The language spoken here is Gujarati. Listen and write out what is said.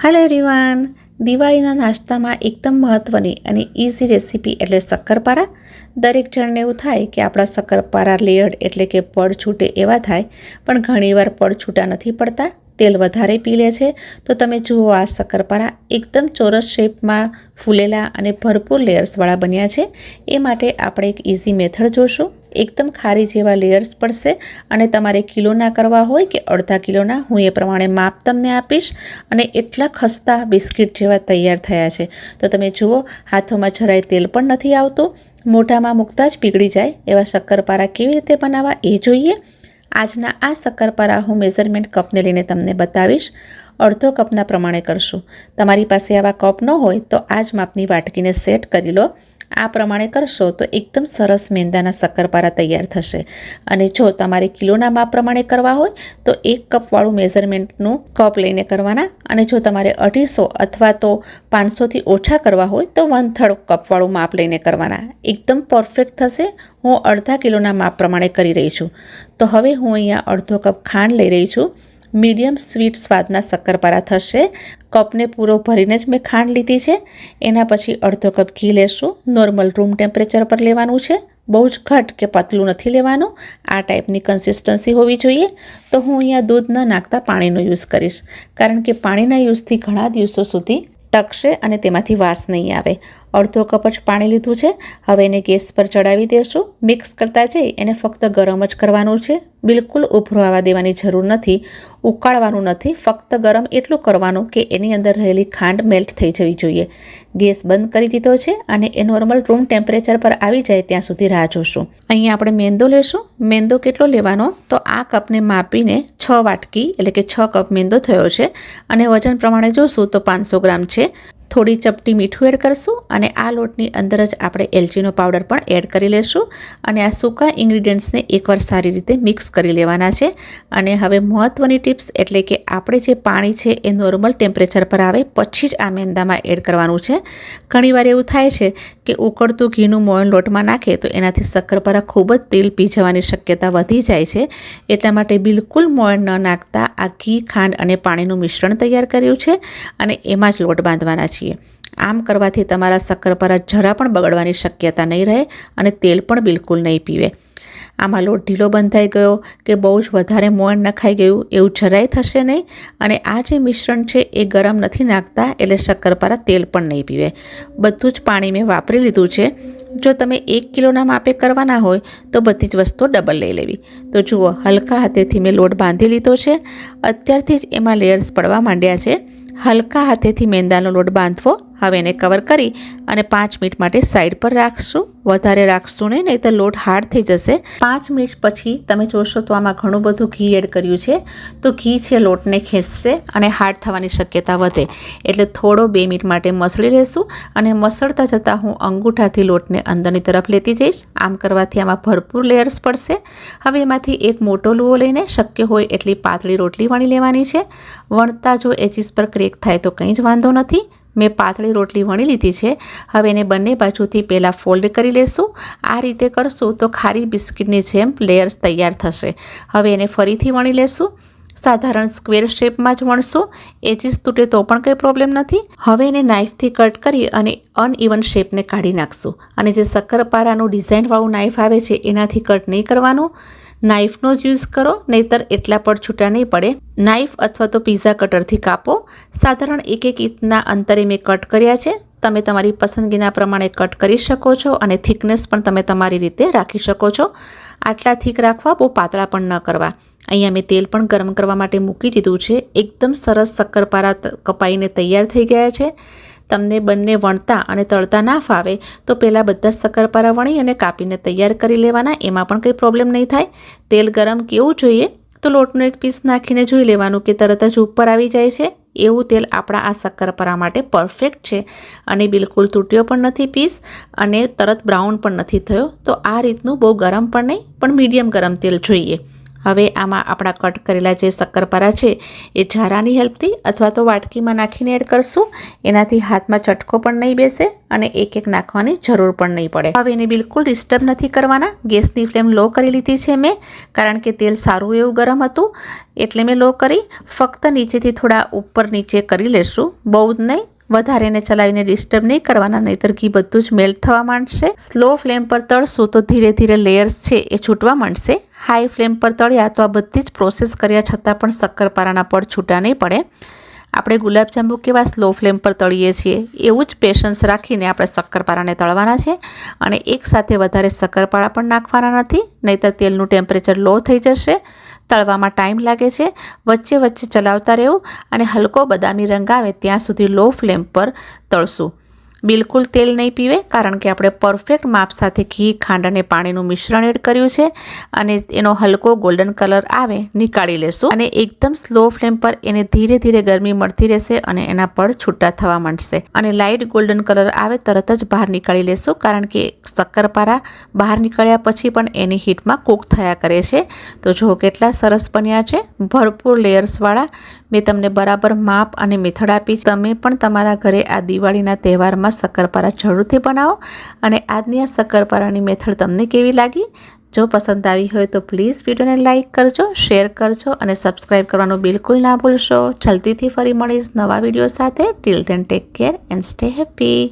હેલો એવરીવન, દિવાળીના નાસ્તામાં એકદમ મહત્ત્વની અને ઇઝી રેસીપી એટલે શક્કરપારા. દરેક જણને એવું થાય કે આપણા શક્કરપારા લેયર્ડ એટલે કે પડ છૂટે એવા થાય, પણ ઘણીવાર પડ છૂટા નથી પડતા, તેલ વધારે પી લે છે. તો તમે જુઓ, આ શક્કરપારા એકદમ ચોરસ શેપમાં ફૂલેલા અને ભરપૂર લેયર્સવાળા બન્યા છે. એ માટે આપણે એક ઇઝી મેથડ જોશું. એકદમ ખારી જેવા લેયર્સ પડશે અને તમારે કિલોના કરવા હોય કે અડધા કિલોના, હું એ પ્રમાણે માપ તમને આપીશ. અને એટલા ખસ્તા બિસ્કિટ જેવા તૈયાર થયા છે. તો તમે જુઓ, હાથોમાં જરાય તેલ પણ નથી આવતું, મોઢામાં મૂકતા જ પીગળી જાય એવા શક્કરપારા કેવી રીતે બનાવવા એ જોઈએ. આજના આ શક્કરપારા હું મેઝરમેન્ટ કપને લઈને તમને બતાવીશ. અડધો કપના પ્રમાણે કરશું. તમારી પાસે આવા કપ ન હોય તો આ જ માપની વાટકીને સેટ કરી લો. આ પ્રમાણે કરશો તો એકદમ સરસ મેંદાના શક્કરપારા તૈયાર થશે. અને જો તમારે કિલોના માપ પ્રમાણે કરવા હોય તો 1 કપવાળું મેઝરમેન્ટનું કપ લઈને કરવાના. અને જો તમારે 250 અથવા તો 500થી ઓછા કરવા હોય તો 1/3 કપવાળું માપ લઈને કરવાના. એકદમ પરફેક્ટ થશે. હું અડધા કિલોના માપ પ્રમાણે કરી રહી છું. તો હવે હું અહીંયા અડધો કપ ખાંડ લઈ રહી છું. મીડિયમ સ્વીટ સ્વાદના શક્કરપારા થશે. કપને પૂરો ભરીને જ મેં ખાંડ લીધી છે. એના પછી અડધો કપ ઘી લેશું. નોર્મલ રૂમ ટેમ્પરેચર પર લેવાનું છે. બહુ જ ઘટ કે પતલું નથી લેવાનું. આ ટાઈપની કન્સિસ્ટન્સી હોવી જોઈએ. તો હું અહીંયા દૂધ ન નાખતા પાણીનો યુઝ કરીશ, કારણ કે પાણીના યુઝથી ઘણા દિવસો સુધી ટકશે અને તેમાંથી વાસ નહીં આવે. અડધો કપ જ પાણી લીધું છે. હવે એને ગેસ પર ચડાવી દેશું. મિક્સ કરતા જઈ એને ફક્ત ગરમ જ કરવાનું છે. બિલકુલ ઉભરો આવવા દેવાની જરૂર નથી, ઉકાળવાનું નથી. ફક્ત ગરમ એટલું કરવાનું કે એની અંદર રહેલી ખાંડ મેલ્ટ થઈ જવી જોઈએ. ગેસ બંધ કરી દીધો છે અને એ નોર્મલ રૂમ ટેમ્પરેચર પર આવી જાય ત્યાં સુધી રાહ જોશું. અહીંયા આપણે મેંદો લેશું. મેંદો કેટલો લેવાનો? તો આ કપને માપીને 6 વાટકી એટલે કે 6 કપ મેંદો થયો છે. અને વજન પ્રમાણે જોશું તો 500 ગ્રામ છે. થોડી ચપટી મીઠું એડ કરશું અને આ લોટની અંદર જ આપણે એલચીનો પાવડર પણ એડ કરી લેશું. અને આ સૂકા ઇન્ગ્રીડિયન્ટ્સને એકવાર સારી રીતે મિક્સ કરી લેવાના છે. અને હવે મહત્ત્વની ટિપ્સ એટલે કે આપણે જે પાણી છે એ નોર્મલ ટેમ્પરેચર પર આવે પછી જ આ મેંદામાં એડ કરવાનું છે. ઘણીવાર એવું થાય છે કે ઉકળતું ઘીનું મોયણ લોટમાં નાખે તો એનાથી શક્કરપારા ખૂબ જ તેલ પી જવાની શક્યતા વધી જાય છે. એટલા માટે બિલકુલ મોયણ ન નાખતા આ ઘી, ખાંડ અને પાણીનું મિશ્રણ તૈયાર કર્યું છે અને એમાં જ લોટ બાંધવાના છે. આમ કરવાથી તમારા શક્કરપારા જરા પણ બગડવાની શક્યતા નહીં રહે અને તેલ પણ બિલકુલ નહીં પીવે. આમાં લોટ ઢીલો બંધાઈ ગયો કે બહુ જ વધારે મોયણ નખાઈ ગયું એવું જરાય થશે નહીં. અને આ જે મિશ્રણ છે એ ગરમ નથી નાખતા એટલે શક્કરપારા તેલ પણ નહીં પીવે. બધું જ પાણી મેં વાપરી લીધું છે. જો તમે 1 કિલોના માપે કરવાના હોય તો બધી જ વસ્તુઓ ડબલ લઈ લેવી. તો જુઓ, હલકા હાથેથી મેં લોટ બાંધી લીધો છે. અત્યારથી જ એમાં લેયર્સ પડવા માંડ્યા છે. હલકા હાથેથી મેંદાનો લોટ બાંધવો. હવે એને કવર કરી અને 5 મિનિટ માટે સાઈડ પર રાખશું. વધારે રાખશું નહીં તો લોટ હાર્ડ થઈ જશે. 5 મિનિટ પછી તમે જોશો તો આમાં ઘણું બધું ઘી એડ કર્યું છે. તો ઘી છે લોટને ખેંચશે અને હાર્ડ થવાની શક્યતા વધે. એટલે થોડો 2 મિનિટ માટે મસળી લેશું. અને મસળતા જતાં હું અંગૂઠાથી લોટને અંદરની તરફ લેતી જઈશ. આમ કરવાથી આમાં ભરપૂર લેયર્સ પડશે. હવે એમાંથી એક મોટો લુઓ લઈને શક્ય હોય એટલી પાતળી રોટલી વણી લેવાની છે. વણતા જો એજીસ પર ક્રેક થાય તો કંઈ જ વાંધો નથી. મેં પાતળી રોટલી વણી લીધી છે. હવે એને બંને બાજુથી પહેલાં ફોલ્ડ કરી લેશું. આ રીતે કરશું તો ખારી બિસ્કિટની જેમ લેયર્સ તૈયાર થશે. હવે એને ફરીથી વણી લેશું. સાધારણ સ્ક્વેર શેપમાં જ વણશું. એજીસ તૂટે તો પણ કંઈ પ્રોબ્લેમ નથી. હવે એને નાઇફથી કટ કરી અને અનઇવન શેપને કાઢી નાખશું. અને જે શક્કરપારાનું ડિઝાઇનવાળું નાઇફ આવે છે એનાથી કટ નહીં કરવાનું. નાઇફનો જ યુઝ કરો, નહીંતર એટલા પડ છૂટા નહીં પડે. નાઇફ અથવા તો પિઝા કટરથી કાપો. સાધારણ 1-1 ઇંચના અંતરે મેં કટ કર્યા છે. તમે તમારી પસંદગીના પ્રમાણે કટ કરી શકો છો અને થિકનેસ પણ તમે તમારી રીતે રાખી શકો છો. આટલા થીક રાખવા, બહુ પાતળા પણ ન કરવા. અહીંયા મેં તેલ પણ ગરમ કરવા માટે મૂકી દીધું છે. એકદમ સરસ શક્કરપારા કપાઈને તૈયાર થઈ ગયા છે. તમને બંને વણતા અને તળતા ના ફાવે તો પહેલાં બધા શક્કરપારા વણી અને કાપીને તૈયાર કરી લેવાના. એમાં પણ કંઈ પ્રોબ્લેમ નહીં થાય. તેલ ગરમ કેવું જોઈએ તો લોટનું એક પીસ નાખીને જોઈ લેવાનું કે તરત જ ઉપર આવી જાય છે. એવું તેલ આપણા આ શક્કરપારા માટે પરફેક્ટ છે. અને બિલકુલ તૂટ્યો પણ નથી પીસ અને તરત બ્રાઉન પણ નથી થયો. તો આ રીતનું બહુ ગરમ પણ નહીં, પણ મીડિયમ ગરમ તેલ જોઈએ. હવે આમાં આપણા કટ કરેલા જે શક્કરપારા છે એ ઝારાની હેલ્પથી અથવા તો વાટકીમાં નાખીને એડ કરશું. એનાથી હાથમાં ચટકો પણ નહીં બેસે અને એક એક નાખવાની જરૂર પણ નહીં પડે. હવે એને બિલકુલ ડિસ્ટર્બ નથી કરવાના. ગેસની ફ્લેમ લો કરી લીધી છે મેં, કારણ કે તેલ સારું એવું ગરમ હતું એટલે મેં લો કરી. ફક્ત નીચેથી થોડા ઉપર નીચે કરી લેશું, બહુ જ નહીં. વધારે એને ચલાવીને ડિસ્ટર્બ નહીં કરવાના, નહીંતર ઘી બધું જ મેલ્ટ થવા માંડશે. સ્લો ફ્લેમ પર તળશું તો ધીરે ધીરે લેયર્સ છે એ છૂટવા માંડશે. હાઈ ફ્લેમ પર તળ્યા તો આ બધી જ પ્રોસેસ કર્યા છતાં પણ શક્કરપારાના પડ છૂટા નહીં પડે. આપણે ગુલાબજાંબુ કેવા સ્લો ફ્લેમ પર તળીએ છીએ એવું જ પેશન્સ રાખીને આપણે શક્કરપારાને તળવાના છે. અને એકસાથે વધારે શક્કરપારા પણ નાખવાના નથી, નહીંતર તેલનું ટેમ્પરેચર લો થઈ જશે. તળવામાં ટાઈમ લાગે છે. વચ્ચે વચ્ચે ચલાવતા રહેવું અને હલકો બદામી રંગ આવે ત્યાં સુધી લો ફ્લેમ પર તળશું. બિલકુલ તેલ નહીં પીવે, કારણ કે આપણે પરફેક્ટ માપ સાથે ઘી, ખાંડ અને પાણીનું મિશ્રણ એડ કર્યું છે. અને એનો હલકો ગોલ્ડન કલર આવે નીકાળી લેશું. અને એકદમ સ્લો ફ્લેમ પર એને ધીરે ધીરે ગરમી મળતી રહેશે અને એના પડ છૂટા થવા માંડશે. અને લાઇટ ગોલ્ડન કલર આવે તરત જ બહાર નીકાળી લેશું, કારણ કે શક્કરપારા બહાર નીકળ્યા પછી પણ એની હીટમાં કૂક થયા કરે છે. તો જો કેટલા સરસ બન્યા છે, ભરપૂર લેયર્સવાળા. મેં તમને બરાબર માપ અને મેથડ આપી. તમે પણ તમારા ઘરે આ દિવાળીના તહેવારમાં શક્કરપારા જરૂરથી બનાવો. અને આજની આ શક્કરપારાની મેથડ તમને કેવી લાગી? જો પસંદ આવી હોય તો પ્લીઝ વિડીયોને લાઇક કરજો, શેર કરજો અને સબસ્ક્રાઈબ કરવાનું બિલકુલ ના ભૂલશો. જલ્દીથી ફરી મળીશ નવા વિડીયો સાથે. Till then take care and stay happy.